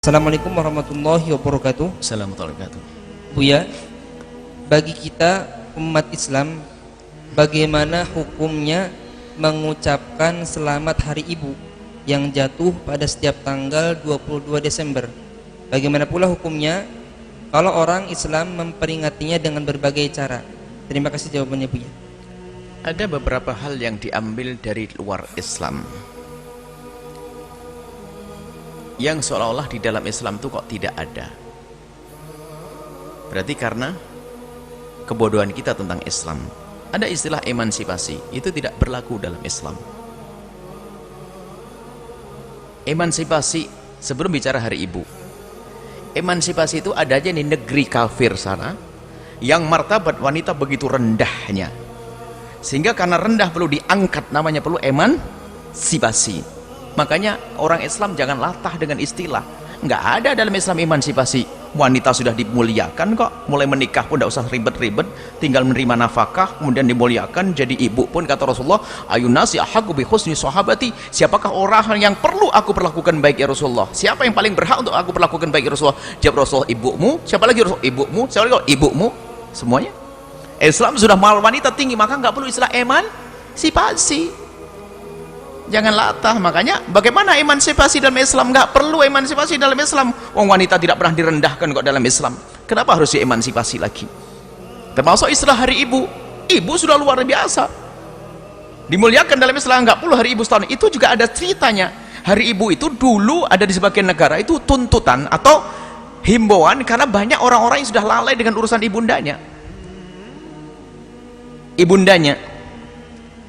Assalamualaikum warahmatullahi wabarakatuh. Assalamualaikum warahmatullahi wabarakatuh. Buya, bagi kita umat Islam, bagaimana hukumnya mengucapkan selamat hari ibu yang jatuh pada setiap tanggal 22 Desember? Bagaimana pula hukumnya kalau orang Islam memperingatinya dengan berbagai cara? Terima kasih jawabannya, Buya. Ada beberapa hal yang diambil dari luar Islam yang seolah-olah di dalam Islam itu kok tidak ada. Berarti karena kebodohan kita tentang Islam. Ada istilah emansipasi, itu tidak berlaku dalam Islam. Emansipasi, sebelum bicara hari ibu, emansipasi itu adanya di negeri kafir sana, yang martabat wanita begitu rendahnya, sehingga karena rendah perlu diangkat, namanya perlu emansipasi. Makanya orang Islam jangan latah dengan istilah. Nggak ada dalam Islam emansipasi. Wanita sudah dimuliakan kok, mulai menikah pun tidak usah ribet-ribet, tinggal menerima nafkah, kemudian dimuliakan, jadi ibu pun kata Rasulullah, ayun nasi ahaqqu bi husni sahabati, siapakah orang yang perlu aku perlakukan baik ya Rasulullah? Siapa yang paling berhak untuk aku perlakukan baik ya Rasulullah? Jawab Rasulullah, ibumu. Siapa lagi Rasulullah? Ibumu. Siapa lagi? Ibumu. Semuanya. Islam sudah mal wanita tinggi, maka nggak perlu istilah emansipasi. Jangan latah. Makanya bagaimana emansipasi dalam Islam? Nggak perlu emansipasi dalam Islam. Wong wanita tidak pernah direndahkan kok dalam Islam. Kenapa harus diemansipasi lagi? Termasuk istilah hari ibu. Ibu sudah luar biasa dimuliakan dalam Islam. Nggak perlu hari ibu setahun. Itu juga ada ceritanya. Hari ibu itu dulu ada di sebagian negara itu tuntutan atau himbauan karena banyak orang-orang yang sudah lalai dengan urusan ibundanya.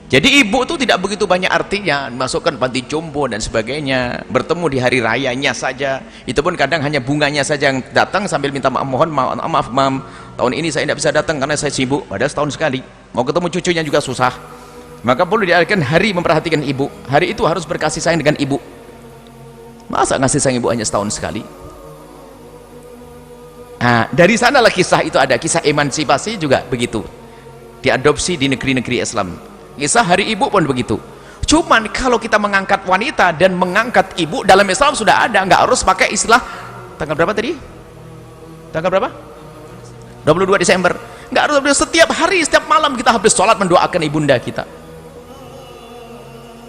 Jadi ibu itu tidak begitu banyak artinya, masukkan panti jompo dan sebagainya, bertemu di hari rayanya saja, itu pun kadang hanya bunganya saja yang datang sambil minta maaf, mohon maaf mam, tahun ini saya tidak bisa datang karena saya sibuk, padahal setahun sekali, mau ketemu cucunya juga susah. Maka perlu diadakan hari memperhatikan ibu. Hari itu harus berkasih sayang dengan ibu. Masa ngasih sayang ibu hanya setahun sekali? Nah, dari sanalah kisah itu ada, kisah emansipasi juga begitu, diadopsi di negeri-negeri Islam. Kisah hari ibu pun begitu. Cuman kalau kita mengangkat wanita dan mengangkat ibu dalam Islam sudah ada, nggak harus pakai istilah tanggal berapa tadi? Tanggal berapa? 22 Desember. Nggak harus setiap hari, setiap malam kita habis sholat mendoakan ibunda kita.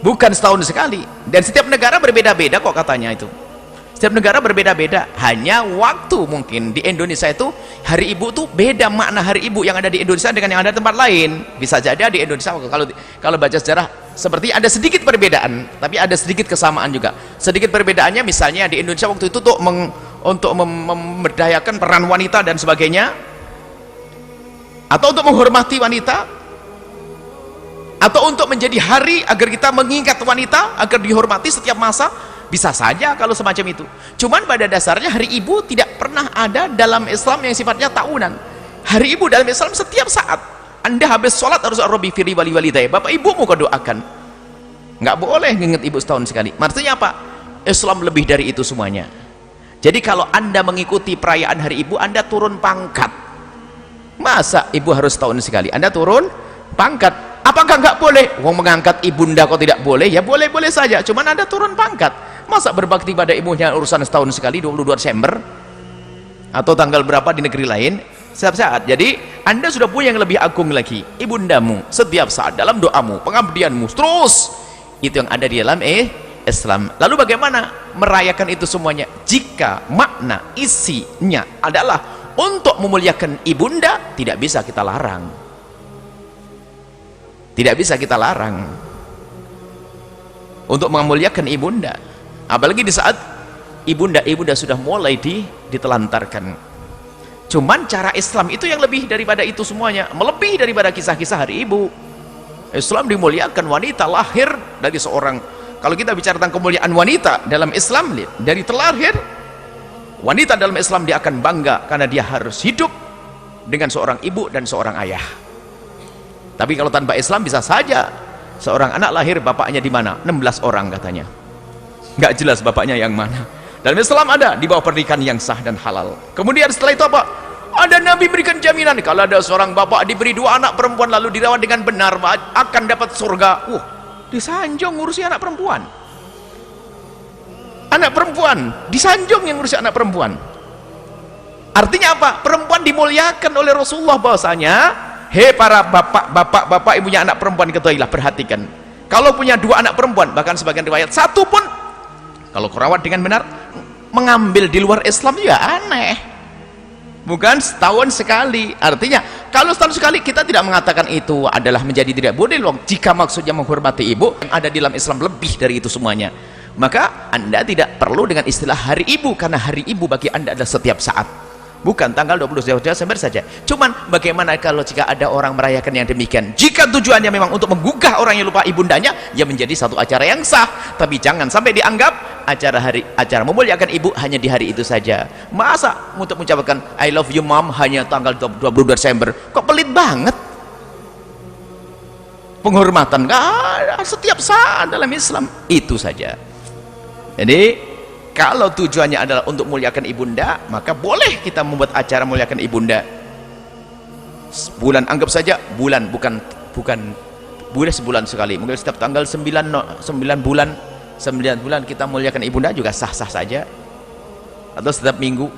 Bukan setahun sekali. Dan setiap negara berbeda-beda kok katanya itu. Setiap negara berbeda-beda, hanya waktu mungkin di Indonesia itu hari ibu tuh beda makna hari ibu yang ada di Indonesia dengan yang ada di tempat lain. Bisa jadi di Indonesia kalau baca sejarah seperti ada sedikit perbedaan, tapi ada sedikit kesamaan juga. Sedikit perbedaannya misalnya di Indonesia waktu itu tuh untuk memberdayakan peran wanita dan sebagainya, atau untuk menghormati wanita, atau untuk menjadi hari agar kita mengingat wanita agar dihormati setiap masa. Bisa saja kalau semacam itu. Cuman pada dasarnya hari ibu tidak pernah ada dalam Islam yang sifatnya tahunan. Hari ibu dalam Islam setiap saat. Anda habis sholat harus Rabbi firli wali walidayya, bapak ibumu kau doakan. Nggak boleh nginget ibu setahun sekali. Maksudnya apa? Islam lebih dari itu semuanya. Jadi kalau Anda mengikuti perayaan hari ibu, Anda turun pangkat. Masa ibu harus setahun sekali? Anda turun pangkat. Apakah nggak boleh? Wong mengangkat ibunda kok tidak boleh? Ya boleh-boleh saja. Cuman Anda turun pangkat. Masa berbakti pada ibunya urusan setahun sekali 22 Desember atau tanggal berapa di negeri lain setiap saat. Jadi Anda sudah punya yang lebih agung lagi, ibundamu setiap saat dalam doamu, pengabdianmu terus. Itu yang ada di dalam Islam. Lalu bagaimana merayakan itu semuanya? Jika makna isinya adalah untuk memuliakan ibunda, tidak bisa kita larang. Tidak bisa kita larang untuk memuliakan ibunda. Apalagi di saat ibunda sudah mulai ditelantarkan. Cuman cara Islam itu yang lebih daripada itu semuanya, melebihi daripada kisah-kisah hari ibu. Islam dimuliakan wanita lahir dari seorang. Kalau kita bicara tentang kemuliaan wanita dalam Islam, dari terlahir wanita dalam Islam dia akan bangga karena dia harus hidup dengan seorang ibu dan seorang ayah. Tapi kalau tanpa Islam bisa saja seorang anak lahir bapaknya di mana? 16 orang katanya. Nggak jelas bapaknya yang mana. Dalam Islam ada di bawah pernikahan yang sah dan halal. Kemudian setelah itu apa? Ada Nabi berikan jaminan kalau ada seorang bapak diberi 2 anak perempuan lalu dirawat dengan benar akan dapat surga. Disanjung ngurusi anak perempuan. anak perempuan, disanjung yang ngurusi anak perempuan. Artinya apa? Perempuan dimuliakan oleh Rasulullah bahwasanya, hei para bapak ibunya anak perempuan, ketahuilah, perhatikan, kalau punya 2 anak perempuan, bahkan sebagian riwayat 1 pun, kalau kerawat dengan benar, mengambil di luar Islam juga aneh. Bukan setahun sekali. Artinya kalau setahun sekali kita tidak mengatakan itu adalah menjadi tidak boleh loh. Jika maksudnya menghormati ibu, yang ada di dalam Islam lebih dari itu semuanya, maka Anda tidak perlu dengan istilah hari ibu, karena hari ibu bagi Anda adalah setiap saat, bukan tanggal 20 Desember saja. Cuman bagaimana kalau jika ada orang merayakan yang demikian, jika tujuannya memang untuk menggugah orang yang lupa ibundanya, ya menjadi satu acara yang sah. Tapi jangan sampai dianggap acara memuliakan ibu hanya di hari itu saja. Masa untuk mengucapkan I love you mom hanya tanggal 20 Desember, kok pelit banget. Penghormatan setiap saat dalam Islam, itu saja. Jadi kalau tujuannya adalah untuk muliakan ibunda, maka boleh kita membuat acara muliakan ibunda. Bulan, anggap saja bulan, bukan boleh sebulan sekali, mungkin setiap tanggal 9 bulan kita muliakan ibunda juga sah-sah saja, atau setiap minggu,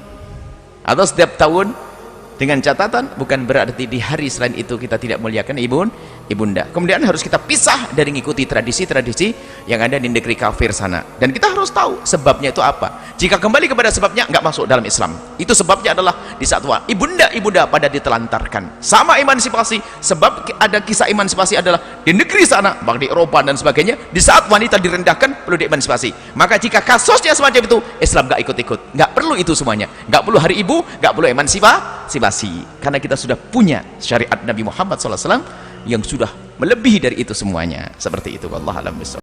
atau setiap tahun, dengan catatan bukan berarti di hari selain itu kita tidak muliakan ibunda. Kemudian harus kita pisah dari mengikuti tradisi-tradisi yang ada di negeri kafir sana, dan kita harus tahu sebabnya itu apa. Jika kembali kepada sebabnya, nggak masuk dalam Islam. Itu sebabnya adalah di saat ibunda pada ditelantarkan. Sama emansipasi, sebab ada kisah emansipasi adalah di negeri sana, bahkan di Eropa dan sebagainya, di saat wanita direndahkan perlu diemansipasi. Maka jika kasusnya semacam itu, Islam nggak ikut-ikut, nggak perlu itu semuanya, nggak perlu hari ibu, nggak perlu emansipasi, karena kita sudah punya syariat Nabi Muhammad SAW yang sudah melebihi dari itu semuanya. Seperti itu, wallahu a'lam bishawab.